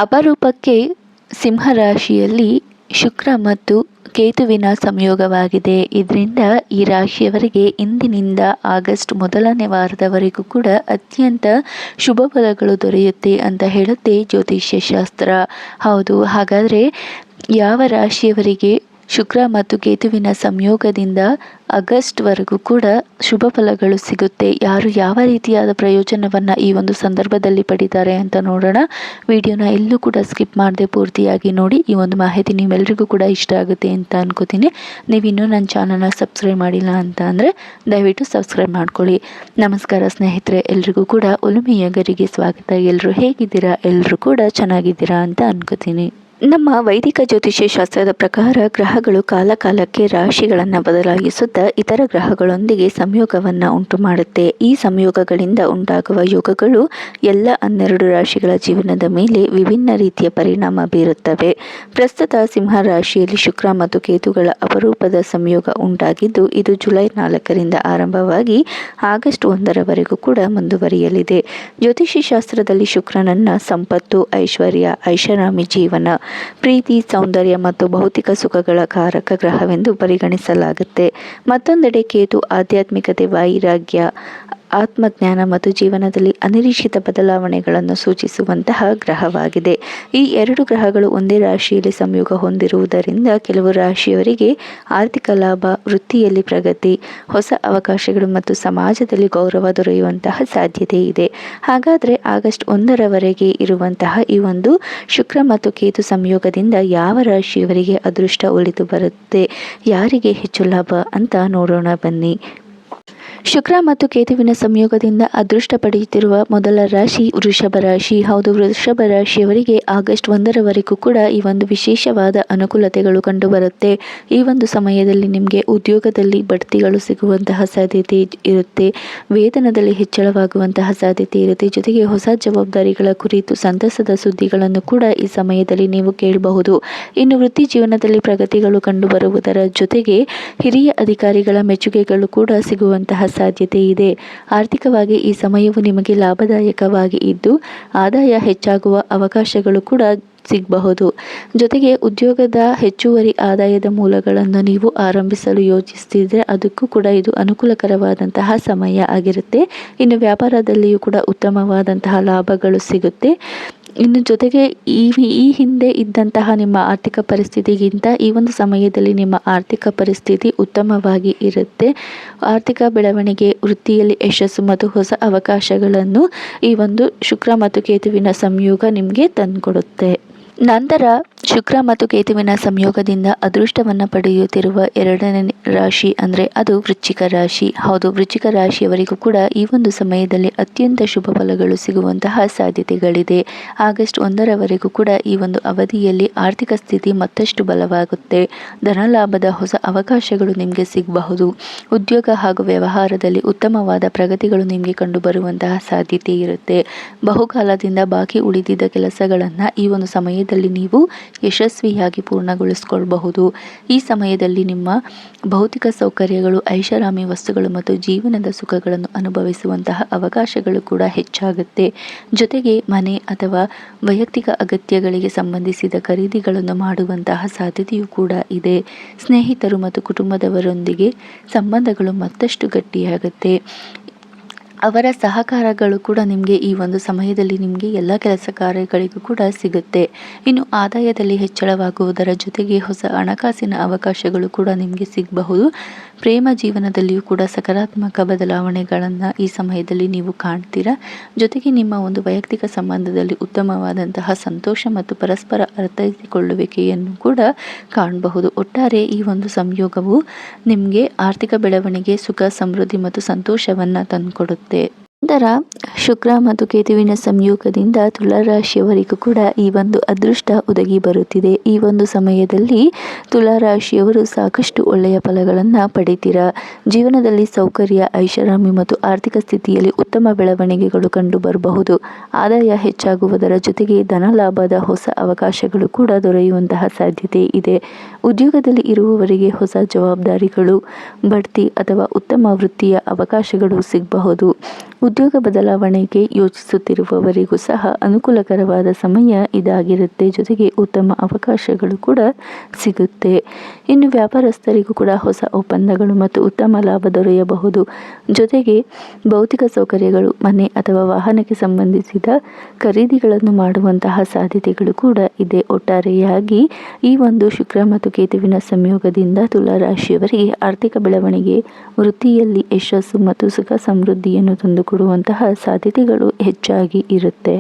ಅಪರೂಪಕ್ಕೆ ಸಿಂಹರಾಶಿಯಲ್ಲಿ ಶುಕ್ರ ಮತ್ತು ಕೇತುವಿನ ಸಂಯೋಗವಾಗಿದೆ. ಇದರಿಂದ ಈ ರಾಶಿಯವರಿಗೆ ಇಂದಿನಿಂದ ಆಗಸ್ಟ್ ಮೊದಲನೇ ವಾರದವರೆಗೂ ಕೂಡ ಅತ್ಯಂತ ಶುಭ ಫಲಗಳು ದೊರೆಯುತ್ತೆ ಅಂತ ಹೇಳುತ್ತೆ ಜ್ಯೋತಿಷ್ಯ ಶಾಸ್ತ್ರ. ಹೌದು, ಹಾಗಾದರೆ ಯಾವ ರಾಶಿಯವರಿಗೆ ಶುಕ್ರ ಮತ್ತು ಕೇತುವಿನ ಸಂಯೋಗದಿಂದ ಆಗಸ್ಟ್ವರೆಗೂ ಕೂಡ ಶುಭ ಫಲಗಳು ಸಿಗುತ್ತೆ, ಯಾರು ಯಾವ ರೀತಿಯಾದ ಪ್ರಯೋಜನವನ್ನು ಈ ಒಂದು ಸಂದರ್ಭದಲ್ಲಿ ಪಡಿತಾರೆ ಅಂತ ನೋಡೋಣ. ವಿಡಿಯೋನ ಎಲ್ಲೂ ಕೂಡ ಸ್ಕಿಪ್ ಮಾಡದೆ ಪೂರ್ತಿಯಾಗಿ ನೋಡಿ. ಈ ಒಂದು ಮಾಹಿತಿ ನೀವೆಲ್ಲರಿಗೂ ಕೂಡ ಇಷ್ಟ ಆಗುತ್ತೆ ಅಂತ ಅನ್ಕೋತೀನಿ. ನೀವಿನ್ನೂ ನನ್ನ ಚಾನಲ್ನ ಸಬ್ಸ್ಕ್ರೈಬ್ ಮಾಡಿಲ್ಲ ಅಂತ ಅಂದರೆ ದಯವಿಟ್ಟು ಸಬ್ಸ್ಕ್ರೈಬ್ ಮಾಡ್ಕೊಳ್ಳಿ. ನಮಸ್ಕಾರ ಸ್ನೇಹಿತರೆ, ಎಲ್ರಿಗೂ ಕೂಡ ಒಲುಮೆಯ ಗರಿಗೆ ಸ್ವಾಗತ. ಎಲ್ಲರೂ ಹೇಗಿದ್ದೀರಾ? ಎಲ್ಲರೂ ಕೂಡ ಚೆನ್ನಾಗಿದ್ದೀರಾ ಅಂತ ಅನ್ಕೋತೀನಿ. ನಮ್ಮ ವೈದಿಕ ಜ್ಯೋತಿಷ್ಯ ಶಾಸ್ತ್ರದ ಪ್ರಕಾರ ಗ್ರಹಗಳು ಕಾಲಕಾಲಕ್ಕೆ ರಾಶಿಗಳನ್ನು ಬದಲಾಯಿಸುತ್ತಾ ಇತರ ಗ್ರಹಗಳೊಂದಿಗೆ ಸಂಯೋಗವನ್ನು ಉಂಟು ಮಾಡುತ್ತೆ. ಈ ಸಂಯೋಗಗಳಿಂದ ಉಂಟಾಗುವ ಯೋಗಗಳು ಎಲ್ಲ 12 ರಾಶಿಗಳ ಜೀವನದ ಮೇಲೆ ವಿಭಿನ್ನ ರೀತಿಯ ಪರಿಣಾಮ ಬೀರುತ್ತವೆ. ಪ್ರಸ್ತುತ ಸಿಂಹ ರಾಶಿಯಲ್ಲಿ ಶುಕ್ರ ಮತ್ತು ಕೇತುಗಳ ಅಪರೂಪದ ಸಂಯೋಗ ಉಂಟಾಗಿದ್ದು, ಇದು ಜುಲೈ 4ರಿಂದ ಆರಂಭವಾಗಿ ಆಗಸ್ಟ್ 1ರವರೆಗೂ ಕೂಡ ಮುಂದುವರಿಯಲಿದೆ. ಜ್ಯೋತಿಷ್ಯ ಶಾಸ್ತ್ರದಲ್ಲಿ ಶುಕ್ರನನ್ನ ಸಂಪತ್ತು, ಐಶ್ವರ್ಯ, ಐಷಾರಾಮಿ ಜೀವನ, ಪ್ರೀತಿ, ಸೌಂದರ್ಯ ಮತ್ತು ಭೌತಿಕ ಸುಖಗಳ ಕಾರಕ ಗ್ರಹವೆಂದು ಪರಿಗಣಿಸಲಾಗುತ್ತೆ. ಮತ್ತೊಂದೆಡೆ ಕೇತು ಆಧ್ಯಾತ್ಮಿಕತೆ, ವೈರಾಗ್ಯ, ಆತ್ಮಜ್ಞಾನ ಮತ್ತು ಜೀವನದಲ್ಲಿ ಅನಿರೀಕ್ಷಿತ ಬದಲಾವಣೆಗಳನ್ನು ಸೂಚಿಸುವಂತಹ ಗ್ರಹವಾಗಿದೆ. ಈ 2 ಗ್ರಹಗಳು ಒಂದೇ ರಾಶಿಯಲ್ಲಿ ಸಂಯೋಗ ಹೊಂದಿರುವುದರಿಂದ ಕೆಲವು ರಾಶಿಯವರಿಗೆ ಆರ್ಥಿಕ ಲಾಭ, ವೃತ್ತಿಯಲ್ಲಿ ಪ್ರಗತಿ, ಹೊಸ ಅವಕಾಶಗಳು ಮತ್ತು ಸಮಾಜದಲ್ಲಿ ಗೌರವ ದೊರೆಯುವಂತಹ ಸಾಧ್ಯತೆ ಇದೆ. ಹಾಗಾದರೆ ಆಗಸ್ಟ್ 1ರವರೆಗೆ ಇರುವಂತಹ ಈ ಒಂದು ಶುಕ್ರ ಮತ್ತು ಕೇತು ಸಂಯೋಗದಿಂದ ಯಾವ ರಾಶಿಯವರಿಗೆ ಅದೃಷ್ಟ ಒಲಿದು ಬರುತ್ತೆ, ಯಾರಿಗೆ ಹೆಚ್ಚು ಲಾಭ ಅಂತ ನೋಡೋಣ ಬನ್ನಿ. ಶುಕ್ರ ಮತ್ತು ಕೇತುವಿನ ಸಂಯೋಗದಿಂದ ಅದೃಷ್ಟ ಪಡೆಯುತ್ತಿರುವ ಮೊದಲ ರಾಶಿ ವೃಷಭ ರಾಶಿ. ಹೌದು, ವೃಷಭ ರಾಶಿಯವರಿಗೆ ಆಗಸ್ಟ್ 1ರವರೆಗೂ ಕೂಡ ಈ ಒಂದು ವಿಶೇಷವಾದ ಅನುಕೂಲತೆಗಳು ಕಂಡುಬರುತ್ತೆ. ಈ ಒಂದು ಸಮಯದಲ್ಲಿ ನಿಮಗೆ ಉದ್ಯೋಗದಲ್ಲಿ ಬಡ್ತಿಗಳು ಸಿಗುವಂತಹ ಸಾಧ್ಯತೆ ಇರುತ್ತೆ, ವೇತನದಲ್ಲಿ ಹೆಚ್ಚಳವಾಗುವಂತಹ ಸಾಧ್ಯತೆ ಇರುತ್ತೆ. ಜೊತೆಗೆ ಹೊಸ ಜವಾಬ್ದಾರಿಗಳ ಕುರಿತು ಸಂತಸದ ಸುದ್ದಿಗಳನ್ನು ಕೂಡ ಈ ಸಮಯದಲ್ಲಿ ನೀವು ಕೇಳಬಹುದು. ಇನ್ನು ವೃತ್ತಿ ಜೀವನದಲ್ಲಿ ಪ್ರಗತಿಗಳು ಕಂಡುಬರುವುದರ ಜೊತೆಗೆ ಹಿರಿಯ ಅಧಿಕಾರಿಗಳ ಮೆಚ್ಚುಗೆಗಳು ಕೂಡ ಸಿಗುವಂತಹ ಸಾಧ್ಯತೆ ಇದೆ. ಆರ್ಥಿಕವಾಗಿ ಈ ಸಮಯವು ನಿಮಗೆ ಲಾಭದಾಯಕವಾಗಿ ಇದ್ದು ಆದಾಯ ಹೆಚ್ಚಾಗುವ ಅವಕಾಶಗಳು ಕೂಡ ಸಿಗಬಹುದು. ಜೊತೆಗೆ ಉದ್ಯೋಗದ ಹೆಚ್ಚುವರಿ ಆದಾಯದ ಮೂಲಗಳನ್ನು ನೀವು ಆರಂಭಿಸಲು ಯೋಚಿಸ್ತಿದ್ರೆ ಅದಕ್ಕೂ ಕೂಡ ಇದು ಅನುಕೂಲಕರವಾದಂತಹ ಸಮಯ ಆಗಿರುತ್ತೆ. ಇನ್ನು ವ್ಯಾಪಾರದಲ್ಲಿಯೂ ಕೂಡ ಉತ್ತಮವಾದಂತಹ ಲಾಭಗಳು ಸಿಗುತ್ತೆ. ಇನ್ನು ಜೊತೆಗೆ ಈ ಹಿಂದೆ ಇದ್ದಂತಹ ನಿಮ್ಮ ಆರ್ಥಿಕ ಪರಿಸ್ಥಿತಿಗಿಂತ ಈ ಒಂದು ಸಮಯದಲ್ಲಿ ನಿಮ್ಮ ಆರ್ಥಿಕ ಪರಿಸ್ಥಿತಿ ಉತ್ತಮವಾಗಿ ಇರುತ್ತೆ. ಆರ್ಥಿಕ ಬೆಳವಣಿಗೆ, ವೃತ್ತಿಯಲ್ಲಿ ಯಶಸ್ಸು ಮತ್ತು ಹೊಸ ಅವಕಾಶಗಳನ್ನು ಈ ಒಂದು ಶುಕ್ರ ಮತ್ತು ಕೇತುವಿನ ಸಂಯೋಗ ನಿಮಗೆ ತಂದುಕೊಡುತ್ತೆ. ನಂತರ ಶುಕ್ರ ಮತ್ತು ಕೇತುವಿನ ಸಂಯೋಗದಿಂದ ಅದೃಷ್ಟವನ್ನು ಪಡೆಯುತ್ತಿರುವ 2ನೇ ರಾಶಿ ಅಂದರೆ ಅದು ವೃಶ್ಚಿಕ ರಾಶಿ. ಹೌದು, ವೃಶ್ಚಿಕ ರಾಶಿಯವರಿಗೂ ಕೂಡ ಈ ಒಂದು ಸಮಯದಲ್ಲಿ ಅತ್ಯಂತ ಶುಭ ಫಲಗಳು ಸಿಗುವಂತಹ ಸಾಧ್ಯತೆಗಳಿದೆ. ಆಗಸ್ಟ್ 1ರವರೆಗೂ ಕೂಡ ಈ ಒಂದು ಅವಧಿಯಲ್ಲಿ ಆರ್ಥಿಕ ಸ್ಥಿತಿ ಮತ್ತಷ್ಟು ಬಲವಾಗುತ್ತೆ. ಧನಲಾಭದ ಹೊಸ ಅವಕಾಶಗಳು ನಿಮಗೆ ಸಿಗಬಹುದು. ಉದ್ಯೋಗ ಹಾಗೂ ವ್ಯವಹಾರದಲ್ಲಿ ಉತ್ತಮವಾದ ಪ್ರಗತಿಗಳು ನಿಮಗೆ ಕಂಡುಬರುವಂತಹ ಸಾಧ್ಯತೆ ಇರುತ್ತೆ. ಬಹುಕಾಲದಿಂದ ಬಾಕಿ ಉಳಿದಿದ್ದ ಕೆಲಸಗಳನ್ನು ಈ ಒಂದು ಸಮಯದಲ್ಲಿ ನೀವು ಯಶಸ್ವಿಯಾಗಿ ಪೂರ್ಣಗೊಳಿಸಿಕೊಳ್ಳಬಹುದು. ಈ ಸಮಯದಲ್ಲಿ ನಿಮ್ಮ ಭೌತಿಕ ಸೌಕರ್ಯಗಳು, ಐಷಾರಾಮಿ ವಸ್ತುಗಳು ಮತ್ತು ಜೀವನದ ಸುಖಗಳನ್ನು ಅನುಭವಿಸುವಂತಹ ಅವಕಾಶಗಳು ಕೂಡ ಹೆಚ್ಚಾಗುತ್ತೆ. ಜೊತೆಗೆ ಮನೆ ಅಥವಾ ವೈಯಕ್ತಿಕ ಅಗತ್ಯಗಳಿಗೆ ಸಂಬಂಧಿಸಿದ ಖರೀದಿಗಳನ್ನು ಮಾಡುವಂತಹ ಸಾಧ್ಯತೆಯೂ ಕೂಡ ಇದೆ. ಸ್ನೇಹಿತರು ಮತ್ತು ಕುಟುಂಬದವರೊಂದಿಗೆ ಸಂಬಂಧಗಳು ಮತ್ತಷ್ಟು ಗಟ್ಟಿಯಾಗುತ್ತೆ. ಅವರ ಸಹಕಾರಗಳು ಕೂಡ ನಿಮಗೆ ಈ ಒಂದು ಸಮಯದಲ್ಲಿ ನಿಮಗೆ ಎಲ್ಲ ಕೆಲಸ ಕಾರ್ಯಗಳಿಗೂ ಕೂಡ ಸಿಗುತ್ತೆ. ಇನ್ನು ಆದಾಯದಲ್ಲಿ ಹೆಚ್ಚಳವಾಗುವುದರ ಜೊತೆಗೆ ಹೊಸ ಹಣಕಾಸಿನ ಅವಕಾಶಗಳು ಕೂಡ ನಿಮಗೆ ಸಿಗಬಹುದು. ಪ್ರೇಮ ಜೀವನದಲ್ಲಿಯೂ ಕೂಡ ಸಕಾರಾತ್ಮಕ ಬದಲಾವಣೆಗಳನ್ನು ಈ ಸಮಯದಲ್ಲಿ ನೀವು ಕಾಣ್ತೀರಾ. ಜೊತೆಗೆ ನಿಮ್ಮ ಒಂದು ವೈಯಕ್ತಿಕ ಸಂಬಂಧದಲ್ಲಿ ಉತ್ತಮವಾದಂತಹ ಸಂತೋಷ ಮತ್ತು ಪರಸ್ಪರ ಅರ್ಥೈಸಿಕೊಳ್ಳುವಿಕೆಯನ್ನು ಕೂಡ ಕಾಣಬಹುದು. ಒಟ್ಟಾರೆ ಈ ಒಂದು ಸಂಯೋಗವು ನಿಮಗೆ ಆರ್ಥಿಕ ಬೆಳವಣಿಗೆ, ಸುಖ, ಸಮೃದ್ಧಿ ಮತ್ತು ಸಂತೋಷವನ್ನು ತಂದುಕೊಡುತ್ತೆ. ನಂತರ ಶುಕ್ರ ಮತ್ತು ಕೇತುವಿನ ಸಂಯೋಗದಿಂದ ತುಲಾರಾಶಿಯವರಿಗೂ ಕೂಡ ಈ ಒಂದು ಅದೃಷ್ಟ ಒದಗಿ ಬರುತ್ತಿದೆ. ಈ ಒಂದು ಸಮಯದಲ್ಲಿ ತುಲಾರಾಶಿಯವರು ಸಾಕಷ್ಟು ಒಳ್ಳೆಯ ಫಲಗಳನ್ನು ಪಡಿತೀರಾ. ಜೀವನದಲ್ಲಿ ಸೌಕರ್ಯ, ಐಷಾರಾಮಿ ಮತ್ತು ಆರ್ಥಿಕ ಸ್ಥಿತಿಯಲ್ಲಿ ಉತ್ತಮ ಬೆಳವಣಿಗೆಗಳು ಕಂಡು ಬರಬಹುದು. ಆದಾಯ ಹೆಚ್ಚಾಗುವುದರ ಜೊತೆಗೆ ಧನಲಾಭದ ಹೊಸ ಅವಕಾಶಗಳು ಕೂಡ ದೊರೆಯುವಂತಹ ಸಾಧ್ಯತೆ ಇದೆ. ಉದ್ಯೋಗದಲ್ಲಿ ಇರುವವರಿಗೆ ಹೊಸ ಜವಾಬ್ದಾರಿಗಳು, ಬಡ್ತಿ ಅಥವಾ ಉತ್ತಮ ವೃತ್ತಿಯ ಅವಕಾಶಗಳು ಸಿಗಬಹುದು. ಉದ್ಯೋಗ ಬದಲಾವಣೆಗೆ ಯೋಚಿಸುತ್ತಿರುವವರಿಗೂ ಸಹ ಅನುಕೂಲಕರವಾದ ಸಮಯ ಇದಾಗಿರುತ್ತೆ. ಜೊತೆಗೆ ಉತ್ತಮ ಅವಕಾಶಗಳು ಕೂಡ ಸಿಗುತ್ತೆ. ಇನ್ನು ವ್ಯಾಪಾರಸ್ಥರಿಗೂ ಕೂಡ ಹೊಸ ಒಪ್ಪಂದಗಳು ಮತ್ತು ಉತ್ತಮ ಲಾಭ ದೊರೆಯಬಹುದು. ಜೊತೆಗೆ ಭೌತಿಕ ಸೌಕರ್ಯಗಳು, ಮನೆ ಅಥವಾ ವಾಹನಕ್ಕೆ ಸಂಬಂಧಿಸಿದ ಖರೀದಿಗಳನ್ನು ಮಾಡುವಂತಹ ಸಾಧ್ಯತೆಗಳು ಕೂಡ ಇದೆ. ಒಟ್ಟಾರೆಯಾಗಿ ಈ ಒಂದು ಶುಕ್ರ ಮತ್ತು ಕೇತುವಿನ ಸಂಯೋಗದಿಂದ ತುಲಾ ರಾಶಿಯವರಿಗೆ ಆರ್ಥಿಕ ಬೆಳವಣಿಗೆ, ವೃತ್ತಿಯಲ್ಲಿ ಯಶಸ್ಸು ಮತ್ತು ಸುಖ ಸಮೃದ್ಧಿಯನ್ನು ತಂದುಕೊಡುವಂತಹ ಸಾಧ್ಯತೆಗಳು ಹೆಚ್ಚಾಗಿ ಇರುತ್ತೆ.